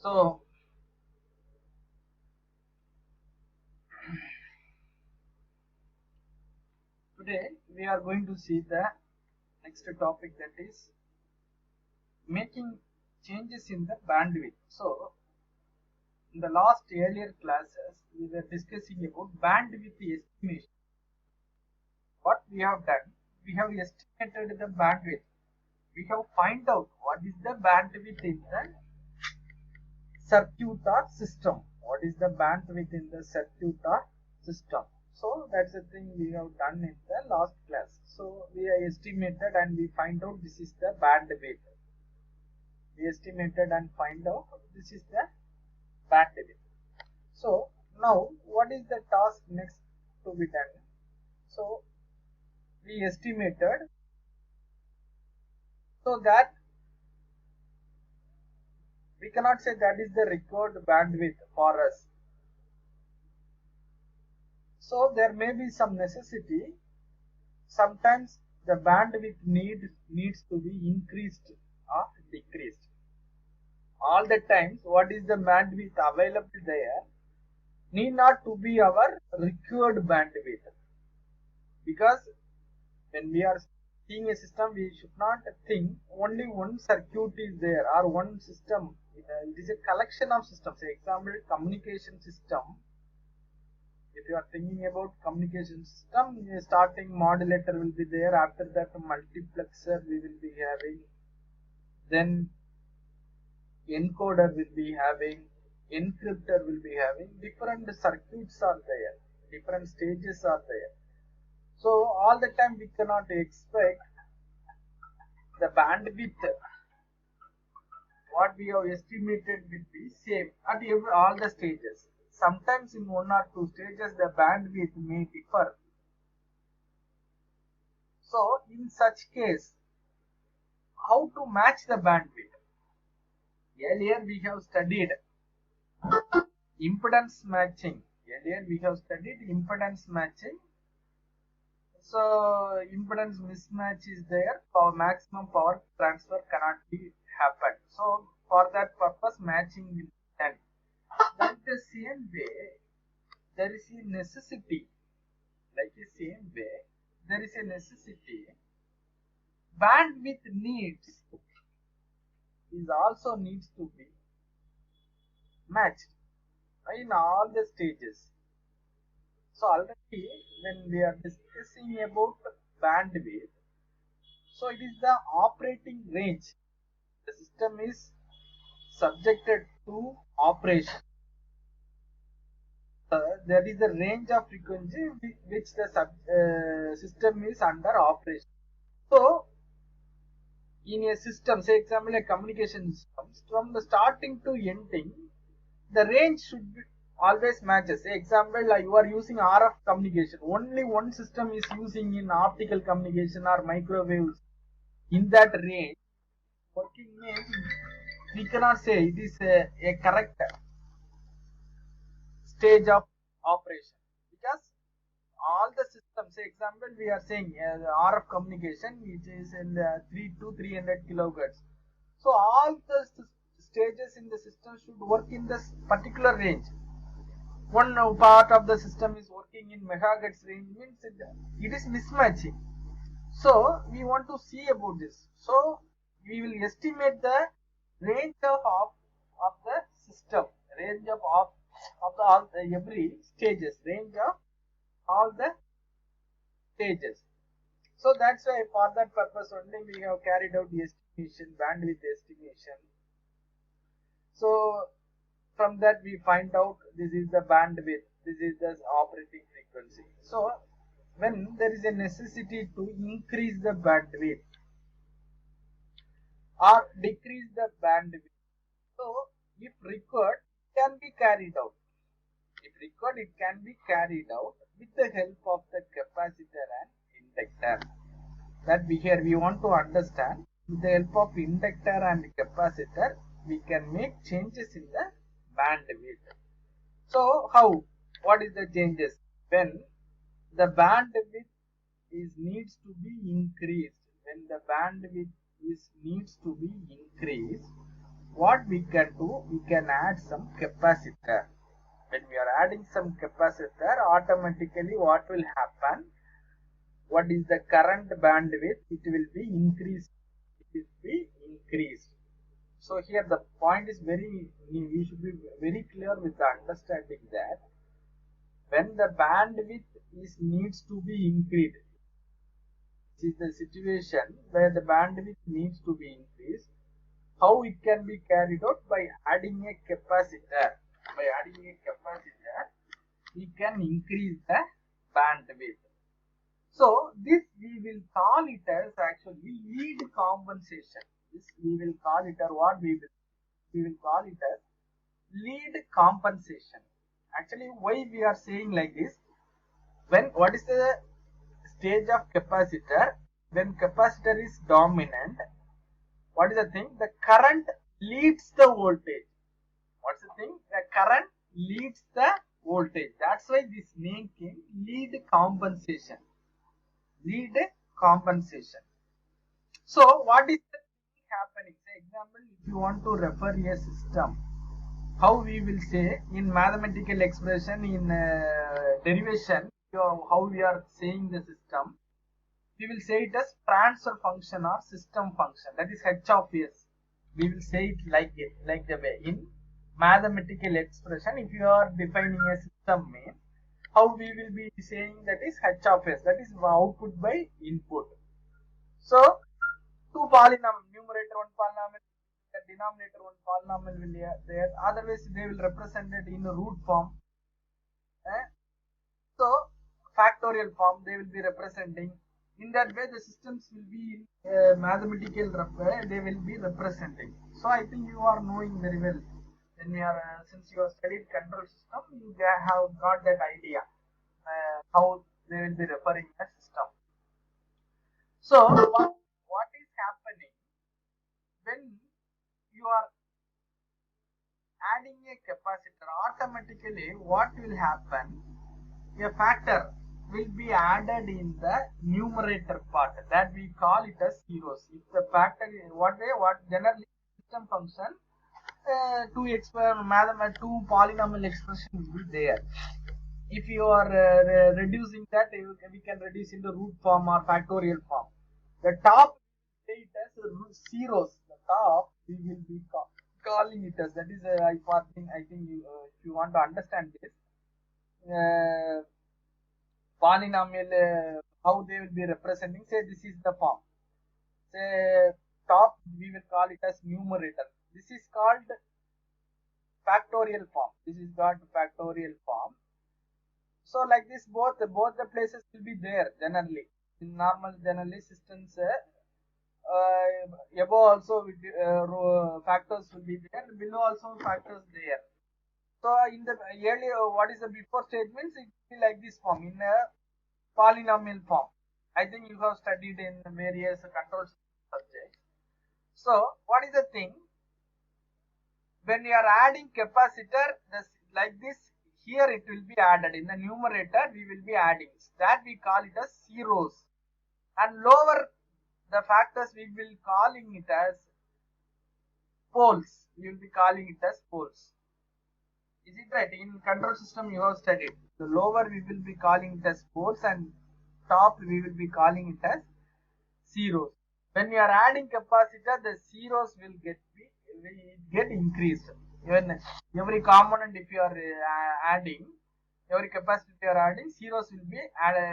So today we are going to see the next topic, that is making changes in the bandwidth. So in the last earlier classes we were discussing about bandwidth estimation. What we have done, we have estimated the bandwidth. We have find out what is the bandwidth in the circuit or system. What is the bandwidth in the circuit or system? So that's the thing we have done in the last class. So we are estimated and we find out this is the bandwidth. We estimated and find out this is the bandwidth. So now what is the task next to be done? So we estimated so that we cannot say that is the required bandwidth for us. So there may be some necessity. Sometimes the bandwidth needs to be increased or decreased. All the times what is the bandwidth available there need not to be our required bandwidth, because when we are seeing a system we should not think only one circuit is there or one system. It is a collection of systems. For example, communication system. If you are thinking about communication system, starting modulator will be there, after that multiplexer we will be having, then encoder will be having, encryptor will be having, different circuits are there, different stages are there. So all the time we cannot expect the bandwidth what we have estimated will be same at all the stages. Sometimes in one or two stages the bandwidth may differ. So in such case, how to match the bandwidth? Earlier we have studied impedance matching. So impedance mismatch is there, for maximum power transfer cannot be happen. So for that purpose matching will be done. Like the same way, there is a necessity. Bandwidth needs to be matched in all the stages. So already when we are discussing about bandwidth, so it is the operating range. The system is subjected to operation. That is the range of frequency which the system is under operation. So in a system, say example a communication system, from the starting to ending the range should be always matches. Say example, you are using RF communication, only one system is using in optical communication or microwaves. In that range working means we cannot say it is a correct stage of operation, because all the systems, say example we are saying RF communication which is in the 3 to 300 kilohertz. So all the stages in the system should work in this particular range. One part of the system is working in megahertz range means it is mismatching. So we want to see about this. So we will estimate the range of the system, range of all the every stages, range of all the stages. So that's why for that purpose only we have carried out the estimation, bandwidth estimation. So from that we find out this is the bandwidth, this is the operating frequency. So when there is a necessity to increase the bandwidth or decrease the bandwidth, so if required it can be carried out. It can be carried out with the help of the capacitor and inductor. That we want to understand, with the help of inductor and capacitor we can make changes in the bandwidth. So how? What is the changes? When the bandwidth needs to be increased, what we can do, we can add some capacitor. When we are adding some capacitor, automatically what will happen? What is the current bandwidth? It will be increased. It will be increased. So here the point is we should be very clear with the understanding that when the bandwidth needs to be increased, this is the situation where the bandwidth needs to be increased. How it can be carried out? By adding a capacitor. By adding a capacitor, we can increase the bandwidth. So this we will call it as actually lead compensation. This we will call it, or what we will call it as lead compensation. Actually, why we are saying like this? When what is the stage of capacitor? When capacitor is dominant, what is the thing? The current leads the voltage. What's the thing? The current leads the voltage. That's why this name came lead compensation. Lead compensation. So what is the thing happening? Say example, if you want to refer a system, how we will say in mathematical expression, in derivation, how we are saying the system, we will say it as transfer function or system function, that is h of s. We will say it like the way in mathematical expression. If you are defining a system means, how we will be saying that is h of s, that is output by input. So two polynomial, numerator one polynomial, denominator one polynomial will be there, otherwise they will represent it in a root form. So factorial form they will be representing. In that way the systems will be mathematical they will be representing. So I think you are knowing very well. When we are since you have studied control system, you have got that idea how they will be referring a system. So what is happening when you are adding a capacitor? Automatically what will happen? A factor will be added in the numerator part, that we call it as zeros. If the factor is what generally system function, two polynomial expressions will be there. If you are reducing that, we can reduce in the root form or factorial form. The top say it as zeros. The top we will be calling it as, that is I think you, if you want to understand this polynomial, how they will be representing, say this is the form. Say top we will call it as numerator. This is called factorial form. This is called factorial form. So like this both the places will be there generally. In normal generally systems above also factors will be there, below also factors there. So in the earlier, what is the before statements? It will be like this form, in a polynomial form. I think you have studied in various control subjects. So what is the thing? When you are adding capacitor, like this, here it will be added. In the numerator, we will be adding. That we call it as zeros. And lower the factors, we will calling it as poles. We will be calling it as poles. Is it right? In control system you have studied. The lower we will be calling it as poles, and top we will be calling it as zeros. When we are adding capacitor, the zeros will get increased. Even every component, if you are adding, every capacitor you are adding, zeros will be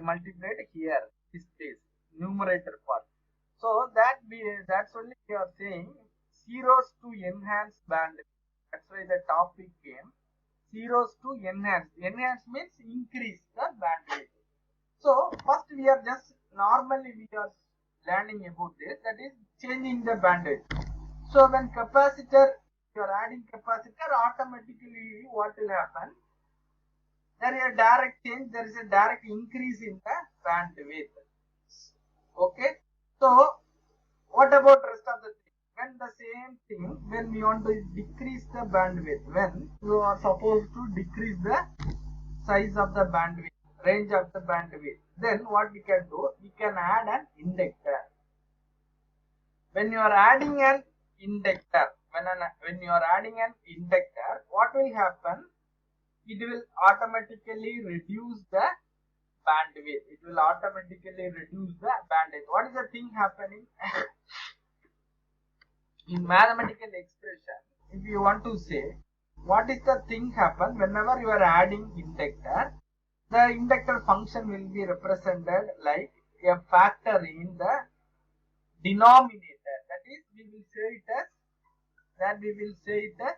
multiplied here. This place, numerator part. So that's only we are saying zeros to enhance bandwidth. That's why the topic came. Zeros to enhance. Enhance means increase the bandwidth. So first we are just normally we are learning about this, that is changing the bandwidth. So when capacitor, you are adding capacitor, automatically what will happen? There is a direct change, there is a direct increase in the bandwidth. Okay. So what about rest of the thing? When the same thing, when we want to decrease the bandwidth, when you are supposed to decrease the size of the bandwidth, range of the bandwidth, then what we can do? We can add an inductor. When you are adding an inductor, when you are adding an inductor, what will happen? It will automatically reduce the bandwidth. It will automatically reduce the bandwidth. What is the thing happening? In mathematical expression, if you want to say what is the thing happen whenever you are adding inductor, the inductor function will be represented like a factor in the denominator. That is, we will say it as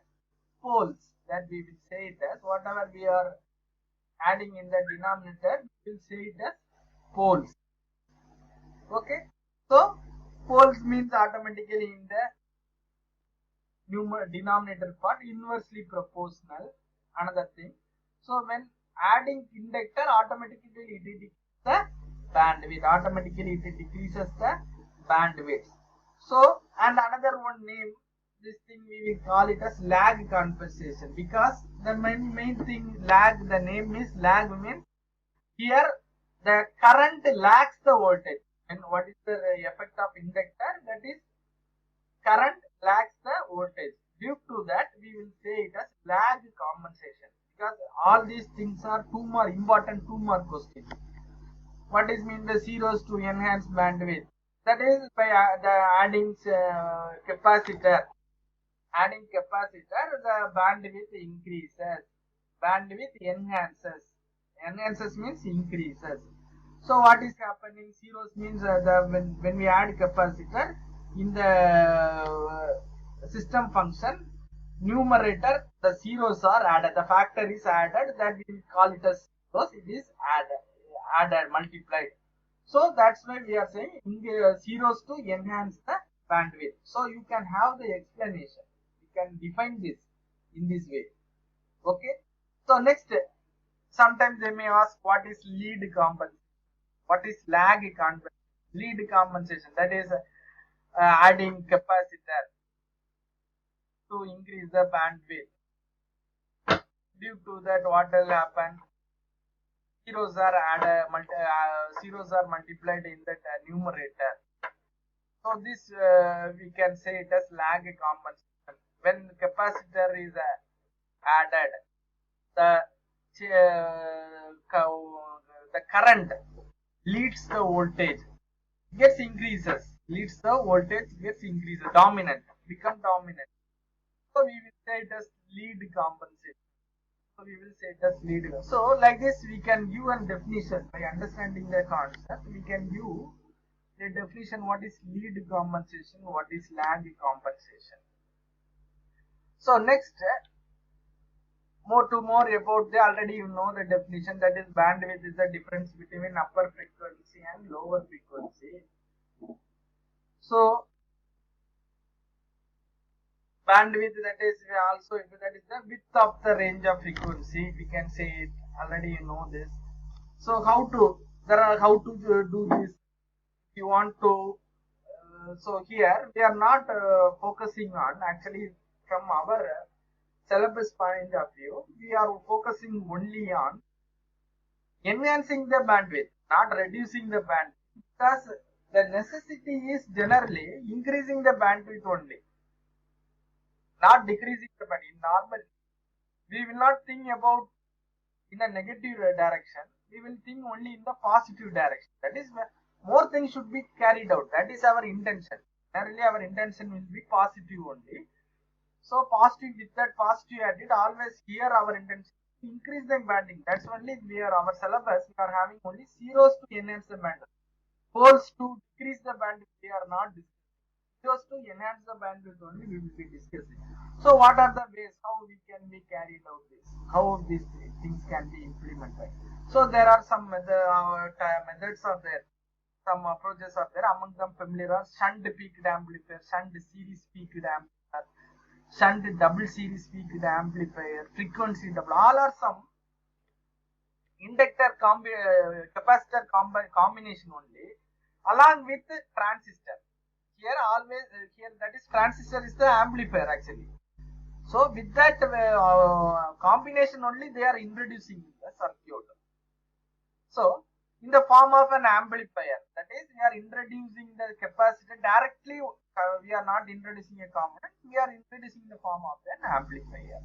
poles. That we will say it as whatever we are adding in the denominator, we will say it as poles. Okay, so poles means automatically in the denominator part inversely proportional. Another thing, so when adding inductor, automatically it decreases the bandwidth. So, and another one name, this thing we will call it as lag compensation, because the main thing lag, the name is lag means here the current lags the voltage. And what is the effect of inductor? That is, current lags the voltage. Due to that, we will say it as lag compensation, because all these things are two more questions. What is mean the zeros to enhance bandwidth? That is by adding capacitor. Adding capacitor, the bandwidth increases. Bandwidth enhances. Enhances means increases. So what is happening? Zeros means when we add capacitor in the system function, numerator the zeros are added. The factor is added. That we will call it as zeros. It is added, multiplied. So that's why we are saying zeros to enhance the bandwidth. So you can have the explanation. You can define this in this way. Okay. So next, sometimes they may ask what is lead compensation, what is lag compensation. Lead compensation, that is adding capacitor to increase the bandwidth. Due to that, what will happen? Zeros are multiplied in that numerator. So this we can say it as lag compensation. When capacitor is added, the current leads the voltage gets increases. Dominant, become dominant. So we will say it as lead compensation. So like this, we can give a definition by understanding the concept. We can give the definition: what is lead compensation, what is lag compensation. So next, more about already you know the definition, that is bandwidth is the difference between upper frequency and lower frequency. So bandwidth, that is the width of the range of frequency, we can say it, already you know this. So how to do this? If you want to, so here we are not focusing on, actually from our syllabus point of view, we are focusing only on enhancing the bandwidth, not reducing the bandwidth, because the necessity is generally increasing the bandwidth only, not decreasing the bandwidth. Normally, we will not think about in a negative direction. We will think only in the positive direction. That is, more things should be carried out. That is our intention. Generally, our intention will be positive only. So positive, with that positive attitude, always here our intention to increase the bandwidth. That's only our syllabus. We are having only zeros to enhance the bandwidth. Poles to decrease the bandwidth, we are not discussing. Zeros to enhance the bandwidth only we will be discussing. So what are the ways how we can be carried out this? How these things can be implemented? So there are some methods are there. Some approaches are there. Among them familiar are shunt peaked amplifier, shunt series peaked amplifier, shunt double series peaked amplifier, frequency double. All are some inductor capacitor combination only, along with transistor. Here always that is transistor is the amplifier actually. So with that combination only they are introducing the circuit. So in the form of an amplifier. That is, we are introducing the capacitor directly. We are not introducing a component. We are introducing the form of an amplifier.